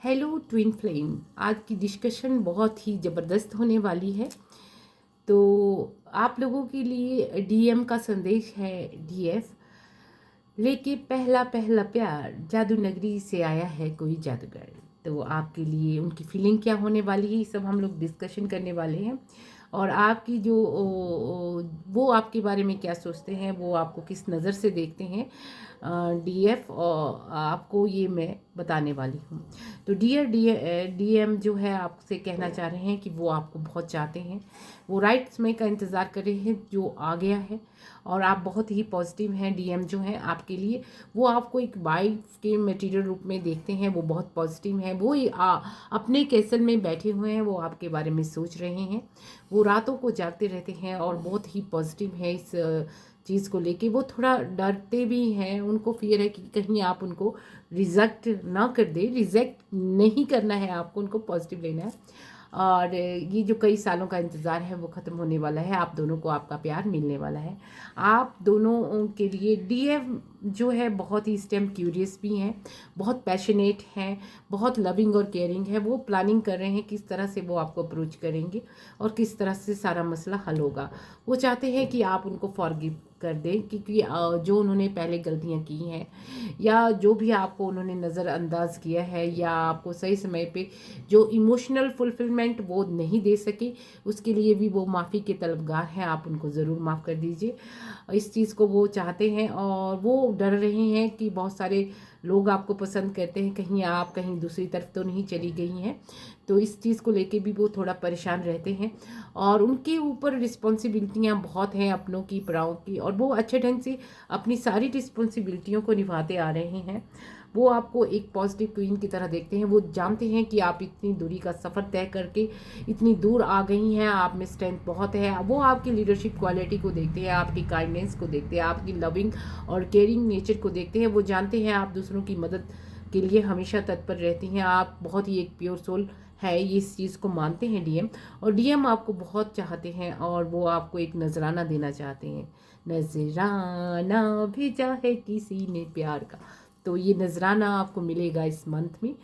Hello twin flame. आज की discussion बहुत ही ज़बरदस्त होने वाली है। तो आप लोगों के लिए डीएम का संदेश है। डीएफ लेके पहला पहला प्यार जादू नगरी से आया है कोई जादूगर। तो आपके लिए उनकी फीलिंग क्या होने वाली है, ये सब हम लोग डिस्कशन करने वाले हैं। और आपकी जो वो आपके बारे में क्या सोचते हैं, वो आपको किस नज़र से देखते हैं, डीएफ और आपको ये मैं बताने वाली हूँ। तो डियर डीएम जो है आपसे कहना चाह रहे हैं कि वो आपको बहुत चाहते हैं। वो राइट समय का इंतज़ार कर रहे हैं जो आ गया है। और आप बहुत ही पॉजिटिव हैं। डीएम जो हैं आपके लिए, वो आपको एक वाइफ के मटेरियल रूप में देखते हैं। वो बहुत पॉजिटिव हैं। वो अपने कैसल में बैठे हुए हैं। वो आपके बारे में सोच रहे हैं। वो रातों को जागते रहते हैं और बहुत ही पॉजिटिव है इस चीज़ को लेके। वो थोड़ा डरते भी हैं। उनको फियर है कि कहीं आप उनको रिजेक्ट ना कर दे। रिजेक्ट नहीं करना है आपको, उनको पॉजिटिव लेना है। और ये जो कई सालों का इंतज़ार है वो ख़त्म होने वाला है। आप दोनों को आपका प्यार मिलने वाला है। आप दोनों के लिए डीएम जो है बहुत ही इस टाइम क्यूरियस भी हैं, बहुत पैशनेट हैं, बहुत लविंग और केयरिंग है। वो प्लानिंग कर रहे हैं किस तरह से वो आपको अप्रोच करेंगे और किस तरह से सारा मसला हल होगा। वो चाहते हैं कि आप उनको फॉरगिव कर दें, क्योंकि जो उन्होंने पहले गलतियां की हैं या जो भी आपको उन्होंने नज़रअंदाज किया है या आपको सही समय पे जो इमोशनल फुलफिलमेंट वो नहीं दे सके, उसके लिए भी वो माफ़ी के तलबगार हैं। आप उनको ज़रूर माफ़ कर दीजिए। इस चीज़ को वो चाहते हैं और वो डर रहे हैं कि बहुत सारे लोग आपको पसंद करते हैं, कहीं आप कहीं दूसरी तरफ तो नहीं चली गई हैं। तो इस चीज़ को लेके भी वो थोड़ा परेशान रहते हैं और उनके ऊपर रिस्पॉन्सिबिलिटियाँ बहुत हैं अपनों की, पराओं की, और वो अच्छे ढंग से अपनी सारी रिस्पॉन्सिबिलिटियों को निभाते आ रहे हैं। वो आपको एक पॉजिटिव क्वीन की तरह देखते हैं। वो जानते हैं कि आप इतनी दूरी का सफ़र तय करके इतनी दूर आ गई हैं, आप में स्ट्रेंथ बहुत है। वो आपकी लीडरशिप क्वालिटी को देखते हैं, आपकी काइंडनेस को देखते हैं, आपकी लविंग और केयरिंग नेचर को देखते हैं। वो जानते हैं आप दूसरों की मदद के लिए हमेशा तत्पर रहती हैं। आप बहुत ही एक प्योर सोल है, ये इस चीज़ को मानते हैं डीएम। और डीएम आपको बहुत चाहते हैं और वो आपको एक नजराना देना चाहते हैं। नजराना भेजा है किसी ने प्यार का। तो ये नजराना आपको मिलेगा इस मंथ में।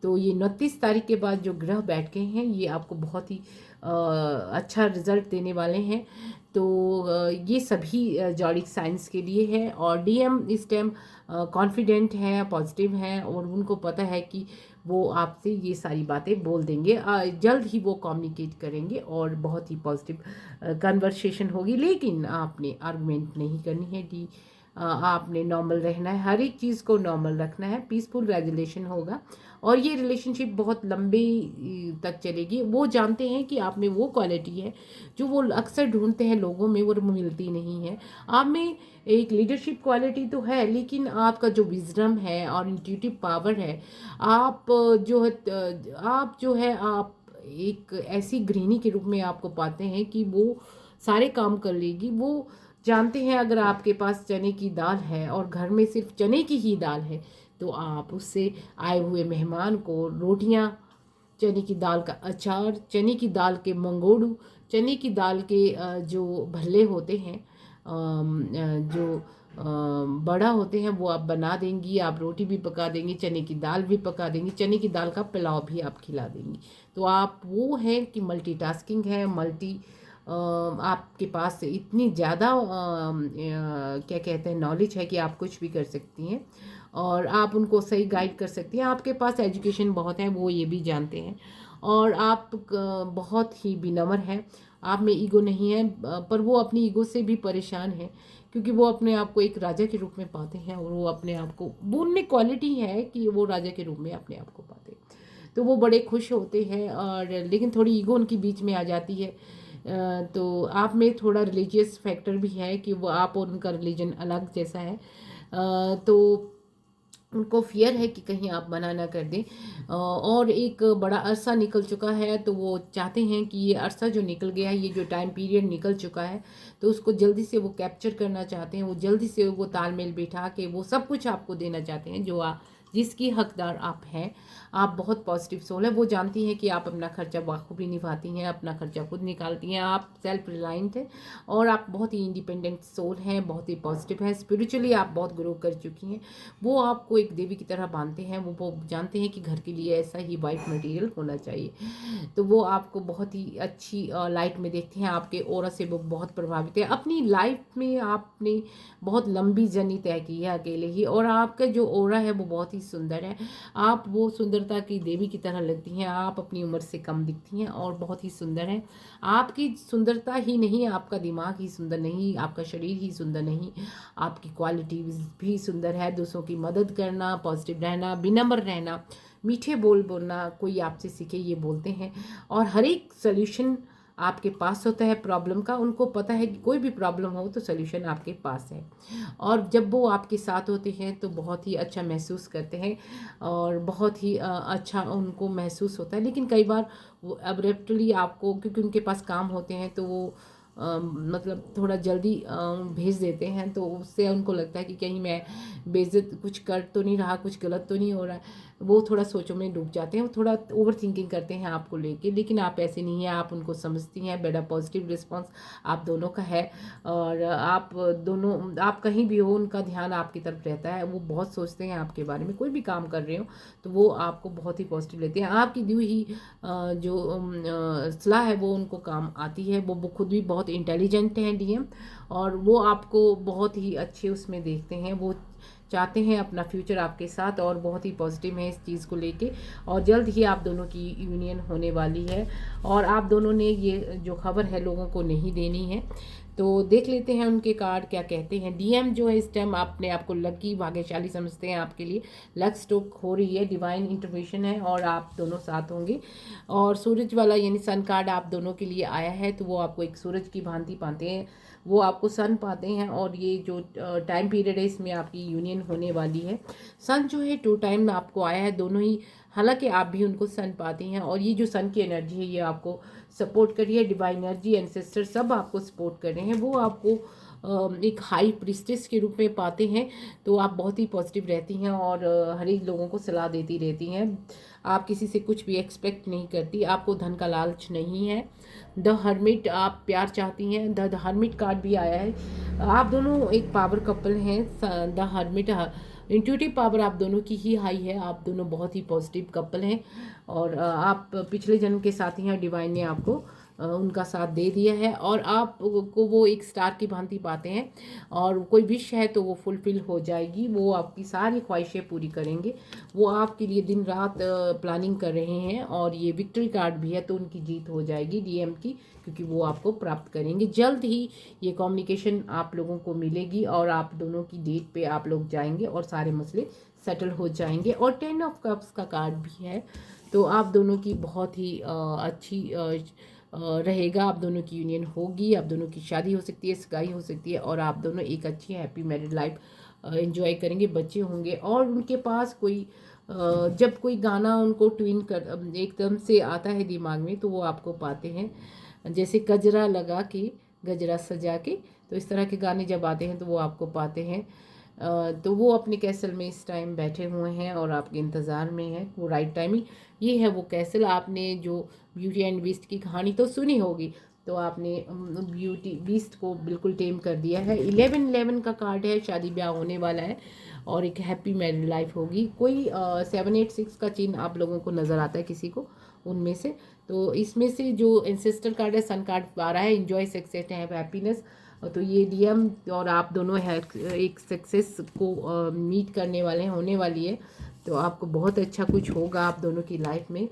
तो ये 29 तारीख के बाद जो ग्रह बैठ गए हैं ये आपको बहुत ही अच्छा रिजल्ट देने वाले हैं। तो ये सभी जॉडिक साइंस के लिए है। और डीएम इस टाइम कॉन्फिडेंट हैं, पॉजिटिव हैं और उनको पता है कि वो आपसे ये सारी बातें बोल देंगे। जल्द ही वो कम्युनिकेट करेंगे और बहुत ही पॉजिटिव कन्वर्सेशन होगी। लेकिन आपने आर्गुमेंट नहीं करनी है आपने नॉर्मल रहना है, हर एक चीज़ को नॉर्मल रखना है। पीसफुल रेजुलेशन होगा और ये रिलेशनशिप बहुत लंबे तक चलेगी। वो जानते हैं कि आप में वो क्वालिटी है जो वो अक्सर ढूंढते हैं लोगों में, वो मिलती नहीं है। आप में एक लीडरशिप क्वालिटी तो है, लेकिन आपका जो विजडम है और इंट्यूटिव पावर है, आप जो है आप एक ऐसी गृहिणी के रूप में आपको पाते हैं कि वो सारे काम कर लेगी। वो जानते हैं अगर आपके पास चने की दाल है और घर में सिर्फ चने की ही दाल है तो आप उससे आए हुए मेहमान को रोटियां, चने की दाल का अचार, चने की दाल के मंगोड़ू, चने की दाल के जो भल्ले होते हैं, जो बड़ा होते हैं, वो आप बना देंगी। आप रोटी भी पका देंगी, चने की दाल भी पका देंगी, चने की दाल का पुलाव भी आप खिला देंगी। तो आप वो हैं कि मल्टीटास्किंग है, आपके पास इतनी ज़्यादा क्या कहते हैं नॉलेज है कि आप कुछ भी कर सकती हैं और आप उनको सही गाइड कर सकती हैं। आपके पास एजुकेशन बहुत है, वो ये भी जानते हैं। और आप बहुत ही विनम्र हैं, आप में ईगो नहीं है, पर वो अपनी ईगो से भी परेशान हैं क्योंकि वो अपने आप को एक राजा के रूप में पाते हैं और वो अपने आप को, वो उनमें क्वालिटी है कि वो राजा के रूप में अपने आप को पाते हैं। तो वो बड़े खुश होते हैं और लेकिन थोड़ी ईगो उनकी बीच में आ जाती है। तो आप में थोड़ा रिलीजियस फैक्टर भी है कि वो आप और उनका रिलीजन अलग जैसा है। तो उनको फियर है कि कहीं आप मना ना कर दें। और एक बड़ा अरसा निकल चुका है तो वो चाहते हैं कि ये अरसा जो निकल गया है, ये जो टाइम पीरियड निकल चुका है, तो उसको जल्दी से वो कैप्चर करना चाहते हैं। वो जल्दी से वो तालमेल बिठा के वो सब कुछ आपको देना चाहते हैं जो जिसकी हकदार आप हैं। आप बहुत पॉजिटिव सोल है, वो जानती हैं कि आप अपना खर्चा बाखूबी निभाती हैं, अपना खर्चा खुद निकालती हैं, आप सेल्फ रिलायंट हैं और आप बहुत ही इंडिपेंडेंट सोल हैं, बहुत ही पॉजिटिव हैं। स्पिरिचुअली आप बहुत ग्रो कर चुकी हैं। वो आपको एक देवी की तरह मानते हैं, वो जानते हैं कि घर के लिए ऐसा ही वाइफ मटेरियल होना चाहिए। तो वो आपको बहुत ही अच्छी लाइट में देखते हैं, आपके ऑरा से वो बहुत प्रभावित है। अपनी लाइफ में आपने बहुत लंबी जर्नी तय की है अकेले ही, और आपका जो ऑरा है वो बहुत ही सुंदर है। आप वो सुंदरता की देवी की तरह लगती हैं, आप अपनी उम्र से कम दिखती हैं और बहुत ही सुंदर हैं। आपकी सुंदरता ही नहीं, आपका दिमाग ही सुंदर नहीं, आपका शरीर ही सुंदर नहीं, आपकी क्वालिटी भी सुंदर है। दूसरों की मदद करना, पॉजिटिव रहना, विनम्र रहना, मीठे बोल बोलना, कोई आपसे सीखे ये बोलते हैं। और हर एक सोल्यूशन आपके पास होता है प्रॉब्लम का, उनको पता है कि कोई भी प्रॉब्लम हो तो सोल्यूशन आपके पास है। और जब वो आपके साथ होते हैं तो बहुत ही अच्छा महसूस करते हैं और बहुत ही अच्छा उनको महसूस होता है। लेकिन कई बार वो अब्रप्टली आपको, क्योंकि उनके पास काम होते हैं तो वो मतलब थोड़ा जल्दी भेज देते हैं, तो उससे उनको लगता है कि कहीं मैं बेइज्जत कुछ कर तो नहीं रहा, कुछ गलत तो नहीं हो रहा है। वो थोड़ा सोचों में डूब जाते हैं, वो थोड़ा ओवर थिंकिंग करते हैं आपको लेके। लेकिन आप ऐसे नहीं हैं, आप उनको समझती हैं। बड़ा पॉजिटिव रिस्पॉन्स आप दोनों का है और आप दोनों, आप कहीं भी हो उनका ध्यान आपकी तरफ रहता है। वो बहुत सोचते हैं आपके बारे में, कोई भी काम कर रहे हो तो वो आपको बहुत ही पॉजिटिव लेते हैं। आपकी दी हुई जो सलाह है वो उनको काम आती है। वो खुद भी बहुत इंटेलिजेंट हैं डीएम, और वो आपको बहुत ही अच्छे उसमें देखते हैं। वो चाहते हैं अपना फ्यूचर आपके साथ और बहुत ही पॉजिटिव है इस चीज़ को लेके। और जल्द ही आप दोनों की यूनियन होने वाली है और आप दोनों ने ये जो खबर है लोगों को नहीं देनी है। तो देख लेते हैं उनके कार्ड क्या कहते हैं। डीएम जो है इस टाइम अपने आप को लकी भाग्यशाली समझते हैं, आपके लिए लक स्ट्रोक हो रही है, डिवाइन इंटरवेंशन है और आप दोनों साथ होंगे। और सूरज वाला यानी सन कार्ड आप दोनों के लिए आया है, तो वो आपको एक सूरज की भांति पाते हैं, वो आपको सन पाते हैं। और ये जो टाइम पीरियड है इसमें आपकी यूनियन होने वाली है। सन जो है 2 टाइम आपको आया है, दोनों ही, हालांकि आप भी उनको सन पाती हैं। और ये जो सन की एनर्जी है ये आपको सपोर्ट कर रही है, डिवाइन एनर्जी, एंसेस्टर सब आपको सपोर्ट कर रहे हैं। वो आपको एक हाई प्रिस्टेस के रूप में पाते हैं। तो आप बहुत ही पॉजिटिव रहती हैं और हर एक लोगों को सलाह देती रहती हैं। आप किसी से कुछ भी एक्सपेक्ट नहीं करती, आपको धन का लालच नहीं है। द हर्मिट, आप प्यार चाहती हैं। द हर्मिट कार्ड भी आया है। आप दोनों एक पावर कपल हैं। द हर्मिट, इंट्यूटिव पावर आप दोनों की ही हाई है, आप दोनों बहुत ही पॉजिटिव कपल हैं और आप पिछले जन्म के साथी हैं। डिवाइन ने आपको उनका साथ दे दिया है और आप को वो एक स्टार की भांति पाते हैं। और कोई विश है तो वो फुलफिल हो जाएगी, वो आपकी सारी ख्वाहिशें पूरी करेंगे। वो आपके लिए दिन रात प्लानिंग कर रहे हैं और ये विक्ट्री कार्ड भी है, तो उनकी जीत हो जाएगी डीएम की, क्योंकि वो आपको प्राप्त करेंगे। जल्द ही ये कम्युनिकेशन आप लोगों को मिलेगी और आप दोनों की डेट पे आप लोग जाएंगे और सारे मसले सेटल हो जाएंगे। और 10 ऑफ कप्स का कार्ड भी है, तो आप दोनों की बहुत ही अच्छी रहेगा। आप दोनों की यूनियन होगी, आप दोनों की शादी हो सकती है, सगाई हो सकती है और आप दोनों एक अच्छी हैप्पी मैरिड लाइफ एंजॉय करेंगे। बच्चे होंगे और उनके पास कोई जब कोई गाना उनको ट्विन कर एकदम से आता है दिमाग में, तो वो आपको पाते हैं। जैसे गजरा लगा के, गजरा सजा के, तो इस तरह के गाने जब आते हैं तो वो आपको पाते हैं। तो वो अपने कैसल में इस टाइम बैठे हुए हैं और आपके इंतज़ार में है। वो राइट टाइमिंग, ये है वो कैसल। आपने जो ब्यूटी एंड बीस्ट की कहानी तो सुनी होगी, तो आपने ब्यूटी बीस्ट को बिल्कुल टेम कर दिया है। 1111 का कार्ड है, शादी ब्याह होने वाला है और एक हैप्पी मैरिड लाइफ होगी। कोई 786 का चिन्ह आप लोगों को नज़र आता है किसी को उनमें से। तो इसमें से जो एंसेस्टर कार्ड है, सन कार्ड आ रहा है, एंजॉय सक्सेस एंड हैप्पीनेस। तो ये डीएम और आप दोनों है एक सक्सेस को मीट करने वाले हैं, होने वाली है। तो आपको बहुत अच्छा कुछ होगा आप दोनों की लाइफ में।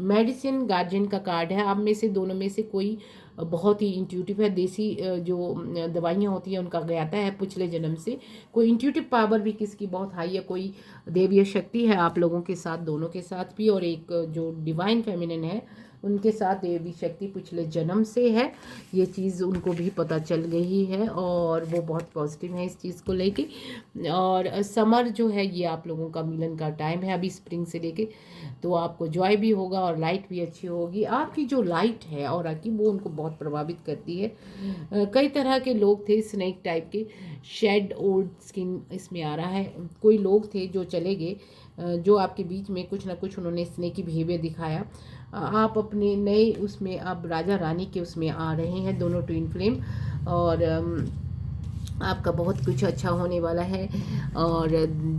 मेडिसिन गार्जियन का कार्ड है। आप में से दोनों में से कोई बहुत ही इंट्यूटिव है, देसी जो दवाइयाँ होती हैं उनका ज्ञाता है पिछले जन्म से। कोई इंट्यूटिव पावर भी किसकी बहुत हाई है, कोई देवीय शक्ति है आप लोगों के साथ, दोनों के साथ भी। और एक जो डिवाइन फेमिनिन है उनके साथ देवी शक्ति पिछले जन्म से है, ये चीज़ उनको भी पता चल गई है और वो बहुत पॉजिटिव है इस चीज़ को लेके। और समर जो है ये आप लोगों का मिलन का टाइम है अभी स्प्रिंग से लेके, तो आपको जॉय भी होगा और लाइट भी अच्छी होगी। आपकी जो लाइट है और की वो उनको बहुत प्रभावित करती है। कई तरह के लोग थे, स्नेक टाइप के, शेड ओल्ड स्किन इसमें आ रहा है। कोई लोग थे जो चले गए, जो आपके बीच में कुछ ना कुछ उन्होंने स्नेकी बिहेवियर दिखाया, आप अपने नए उसमें अब राजा रानी के उसमें आ रहे हैं, दोनों ट्विन फ्लेम, और आपका बहुत कुछ अच्छा होने वाला है। और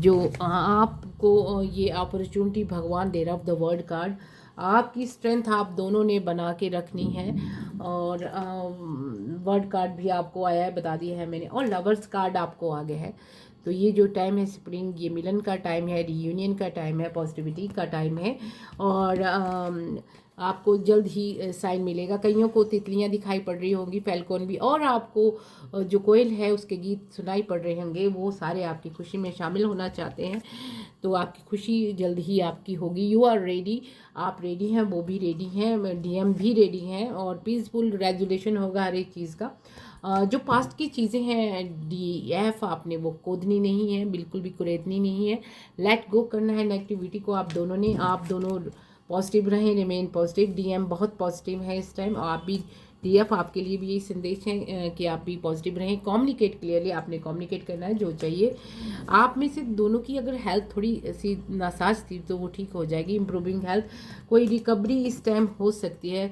जो आपको ये अपॉर्चुनिटी भगवान दे रहा ऑफ द वर्ल्ड कार्ड, आपकी स्ट्रेंथ आप दोनों ने बना के रखनी है। और वर्ड कार्ड भी आपको आया है, बता दिया है मैंने, और लवर्स कार्ड आपको आ गया है। तो ये जो टाइम है स्प्रिंग, ये मिलन का टाइम है, रीयूनियन का टाइम है, पॉजिटिविटी का टाइम है। और आपको जल्द ही साइन मिलेगा। कईयों को तितलियां दिखाई पड़ रही होंगी, फैल्कॉन भी, और आपको जो कोयल है उसके गीत सुनाई पड़ रहे होंगे, वो सारे आपकी खुशी में शामिल होना चाहते हैं। तो आपकी खुशी जल्द ही आपकी होगी। यू आर रेडी, आप रेडी हैं, वो भी रेडी हैं, डीएम भी रेडी हैं, और पीसफुल रेजोल्यूशन होगा हर एक चीज़ का। जो पास्ट की चीज़ें हैं डीएफ, आपने वो खोदनी नहीं है, बिल्कुल भी कुरेदनी नहीं है, लेट गो करना है नेगेटिविटी को। आप दोनों ने, आप दोनों पॉजिटिव रहें, रिमेन पॉजिटिव। डीएम बहुत पॉजिटिव है इस टाइम, और आप भी डीएफ, आपके लिए भी यही संदेश है कि आप भी पॉजिटिव रहें। कम्युनिकेट क्लियरली, आपने कम्युनिकेट करना है जो चाहिए। आप में से दोनों की अगर हेल्थ थोड़ी सी नासाज थी तो वो ठीक हो जाएगी, इम्प्रूविंग हेल्थ। कोई रिकवरी इस टाइम हो सकती है,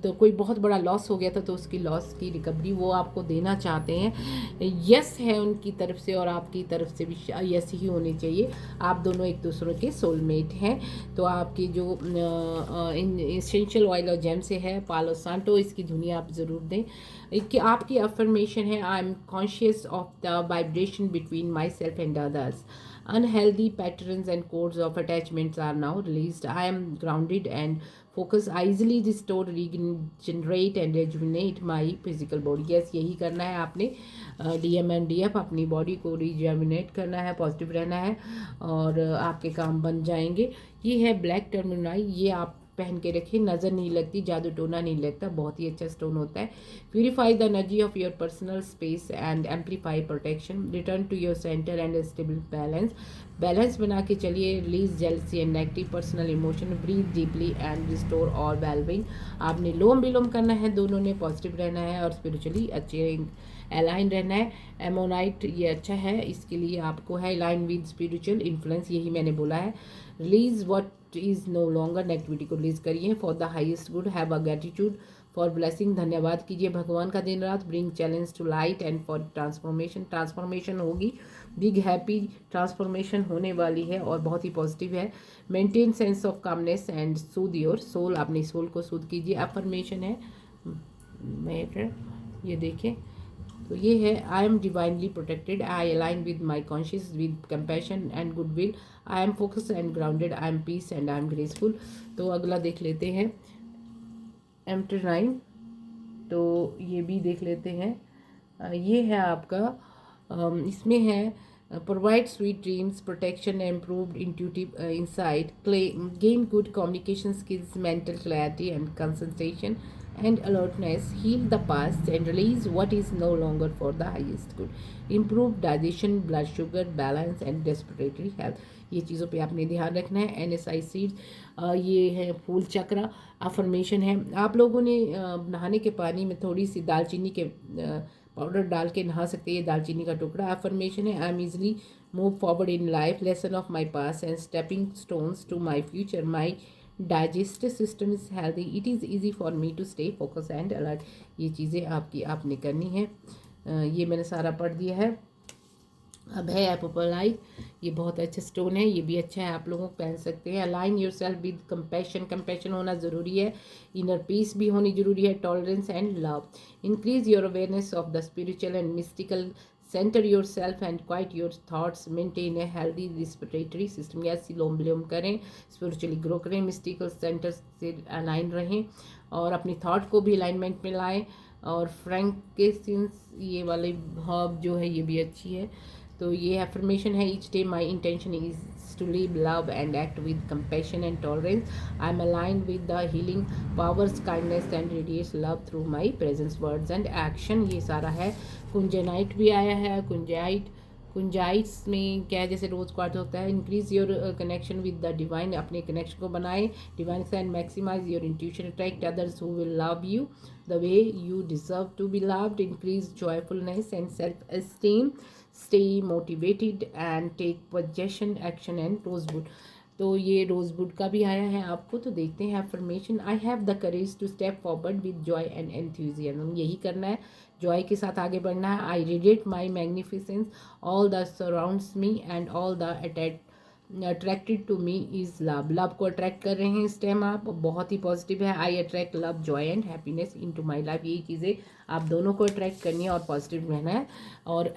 तो कोई बहुत बड़ा लॉस हो गया था तो उसकी लॉस की रिकवरी वो आपको देना चाहते हैं। यस है उनकी तरफ से, और आपकी तरफ से भी यस ही होनी चाहिए। आप दोनों एक दूसरे के सोलमेट हैं। तो आपकी जो एसेंशियल ऑयल और जेम से है पालो सांटो, इसकी धुनी आप ज़रूर दें। कि आपकी अफर्मेशन है, I am conscious of the vibration between my self and others. Unhealthy patterns and codes of attachments are now released. I am grounded and focused. I easily restore, regenerate and rejuvenate my physical body. Yes, यही करना है आपने। DM and DF, अपनी body को रिजेमिनेट करना है, positive रहना है, और आपके काम बन जाएंगे। ये है ब्लैक टर्मिनाई, ये आप पहन के रखिए, नज़र नहीं लगती, जादू टोना नहीं लगता, बहुत ही अच्छा स्टोन होता है। Purify the energy of your personal space and amplify protection. Return to your centre and stable balance बना के चलिए। Release jealousy and negative personal emotion. Breathe deeply and restore all wellbeing. आपने लोम विलोम करना है, दोनों ने पॉजिटिव रहना है, और स्पिरिचुअली अच्छे अलाइन रहना है। एमोनाइट ये अच्छा है, इसके लिए आपको है अलाइन विद स्पिरिचुअल इन्फ्लुएंस, यही मैंने बोला है। Release what is no longer, negativity को रिलीज करिए for the highest good. Have a gratitude for blessing, धन्यवाद कीजिए भगवान का दिन रात। Bring challenge to light and for transformation होगी, बिग हैप्पी ट्रांसफॉर्मेशन होने वाली है, और बहुत ही पॉजिटिव है। Maintain sense of calmness and soothe your soul, अपनी सोल को सूद कीजिए। अफर्मेशन है मैटर, ये देखें, तो ये है, I am divinely protected, I align with my conscious with compassion and goodwill, I am focused and grounded, I am peace and I am graceful. तो अगला देख लेते हैं एम्प्टर 9, तो ये भी देख लेते हैं। ये है आपका, इसमें है provide sweet dreams, protection, improved intuitive insight, gain good communication skills, mental clarity and concentration and alertness, heal the past and release what is no longer for the highest good, improve digestion, blood sugar balance and respiratory health। ये चीज़ों पे आपने ध्यान रखना है। NSI seeds, ये है फूल चक्र। अफर्मेशन है, आप लोगों ने नहाने के पानी में थोड़ी सी दालचीनी के पाउडर डाल के नहा सकते हैं, ये दालचीनी का टुकड़ा। अफर्मेशन है, I am easily move forward in life, lesson of my past and stepping stones to my future, my digestive system is healthy, it is easy for me to stay focus and alert. ये चीज़ें आपने करनी है। ये मैंने सारा पढ़ दिया है। अब है एपोपोलाइट, ये बहुत अच्छा स्टोन है, ये भी अच्छा है, आप लोगों को पहन सकते हैं। Align your self with compassion होना ज़रूरी है। इनर पीस भी होनी ज़रूरी है। Tolerance and love. Increase your awareness of the spiritual and mystical. Center yourself and quiet your thoughts. Maintain a healthy respiratory system. या सिलोम विलोम करें, स्पिरिचुअली ग्रो करें, मिस्टिकल सेंटर से अलाइन रहें, और अपनी थॉट को भी अलाइनमेंट में लाएं। और फ्रैंकिंसेंस, ये वाले हर्ब जो है, ये भी अच्छी है। तो ये एफर्मेशन है, each day my intention is to live love and act with compassion and tolerance, I am align with the healing powers, kindness and radiate love through my presence, words and action. ये सारा है। कुंजनाइट भी आया है, गुंजाइश में क्या है, जैसे रोज़ क्वार्टर होता है, increase your connection with the divine, अपने कनेक्शन को बनाए डिवाइन से, and maximize your intuition, attract others who will love you the way you deserve to be loved, increase joyfulness and self esteem, stay motivated and take possession action and rosewood. तो ये rosewood का भी आया है आपको, तो देखते हैं affirmation. I have the courage to step forward with joy and enthusiasm, यही करना है, जॉय के साथ आगे बढ़ना है। I radiate my magnificence, all the surrounds me and all the attracted to me is love, love को अट्रैक्ट कर रहे हैं इस टाइम आप, बहुत ही पॉजिटिव है। I attract love joy and happiness into my life, यही चीज़ें आप दोनों को अट्रैक्ट करनी है और पॉजिटिव रहना है। और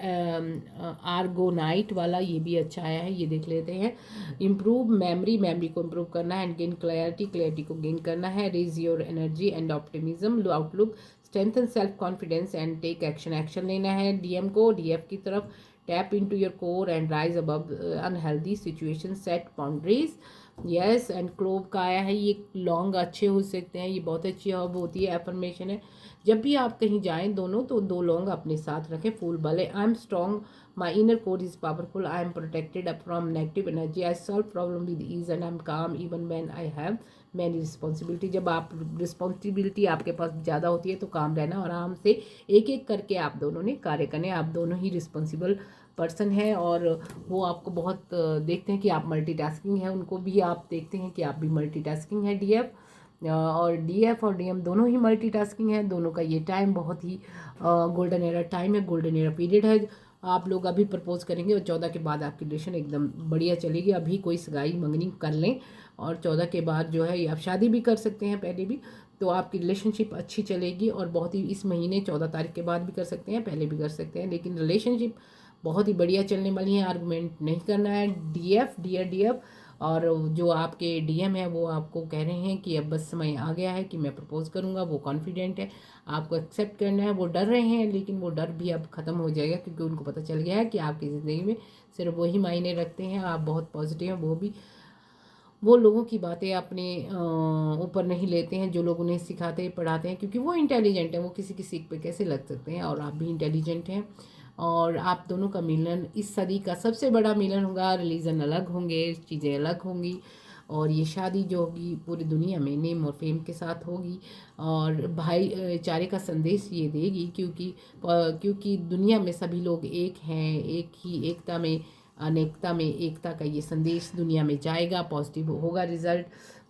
आर्गोनाइट वाला ये भी अच्छा आया है, ये देख लेते हैं। इम्प्रूव मेमरी, मेमरी को इम्प्रूव करना है, एंड गेन क्लैरिटी, क्लैरिटी को गेन करना है। Raise your energy and optimism, outlook, strengthen self confidence and take action, action लेना है। डीएम को डीएफ की तरफ, tap into your core and rise above unhealthy situation, set boundaries, yes. And clove का आया है, ये लॉन्ग अच्छे हो सकते हैं, ये बहुत अच्छी हब होती है, एफर्मेशन है। जब भी आप कहीं जाएं दोनों, तो 2 लॉन्ग अपने साथ रखें, फूल बले। I am strong, my inner core is powerful, I am protected from negative energy, I solve problem with ease and I am calm even when I have many responsibility. जब आप रिस्पॉन्सिबिलिटी आपके पास ज़्यादा होती है तो काम रहना, और आराम से एक एक करके आप दोनों ने कार्य करने, आप दोनों ही रिस्पॉन्सिबल पर्सन है। और वो आपको बहुत देखते हैं कि आप मल्टीटास्किंग है, उनको भी आप देखते हैं कि आप भी मल्टीटास्किंग है। डीएफ और डीएफ और डीएम दोनों ही मल्टीटास्किंग है, दोनों का ये टाइम बहुत ही गोल्डन एरा टाइम है, गोल्डन एरा पीरियड है। आप लोग अभी प्रपोज करेंगे और 14 के बाद आपकी रिलेशन एकदम बढ़िया चलेगी। अभी कोई सगाई मंगनी कर लें और 14 के बाद जो है, आप शादी भी कर सकते हैं पहले भी, तो आपकी रिलेशनशिप अच्छी चलेगी। और बहुत ही इस महीने 14 तारीख के बाद भी कर सकते हैं, पहले भी कर सकते हैं, लेकिन रिलेशनशिप बहुत ही बढ़िया चलने वाली है। आर्गुमेंट नहीं करना है। डीएफ, डियर डीएफ, और जो आपके डीएम है वो आपको कह रहे हैं कि अब बस समय आ गया है कि मैं प्रपोज करूंगा, वो कॉन्फिडेंट है, आपको एक्सेप्ट करना है। वो डर रहे हैं, लेकिन वो डर भी अब ख़त्म हो जाएगा, क्योंकि उनको पता चल गया है कि आपकी ज़िंदगी में सिर्फ वही मायने रखते हैं, आप बहुत पॉजिटिव हैं। वो भी वो लोगों की बातें अपने ऊपर नहीं लेते हैं, जो लोग उन्हें सिखाते पढ़ाते हैं, क्योंकि वो इंटेलिजेंट हैं, वो किसी की सीख पे कैसे लग सकते हैं, और आप भी इंटेलिजेंट हैं। और आप दोनों का मिलन इस सदी का सबसे बड़ा मिलन होगा। रिलीजन अलग होंगे, चीज़ें अलग होंगी, और ये शादी जो होगी पूरी दुनिया में नेम और फेम के साथ होगी, और भाईचारे का संदेश ये देगी, क्योंकि दुनिया में सभी लोग एक हैं, एक ही एकता में अनेकता में एकता का ये संदेश दुनिया में जाएगा, पॉजिटिव होगा रिजल्ट।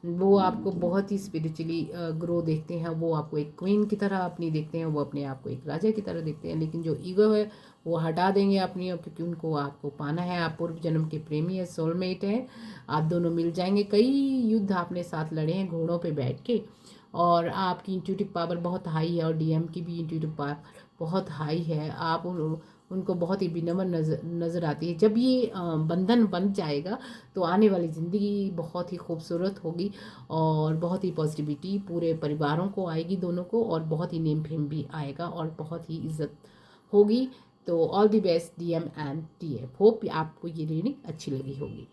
वो आपको बहुत ही स्पिरिचुअली ग्रो देखते हैं, वो आपको एक क्वीन की तरह अपनी देखते हैं, वो अपने आप को एक राजा की तरह देखते हैं, लेकिन जो ईगो है वो हटा देंगे अपनी, क्योंकि उनको आपको पाना है। आप पूर्व जन्म के प्रेमी है, सोलमेट है, आप दोनों मिल जाएंगे। कई युद्ध आपने साथ लड़े हैं घोड़ों पे बैठ के, और आपकी इंट्यूटिव पावर बहुत हाई है, और डीएम की भी इंट्यूटिव पावर बहुत हाई है। आप उनको बहुत ही विनम्र नज़र आती है। जब ये बंधन बन जाएगा तो आने वाली ज़िंदगी बहुत ही खूबसूरत होगी, और बहुत ही पॉजिटिविटी पूरे परिवारों को आएगी दोनों को, और बहुत ही नेम फेम भी आएगा, और बहुत ही इज्जत होगी। तो all the best DM and TF, hope आपको ये रीडिंग अच्छी लगी होगी।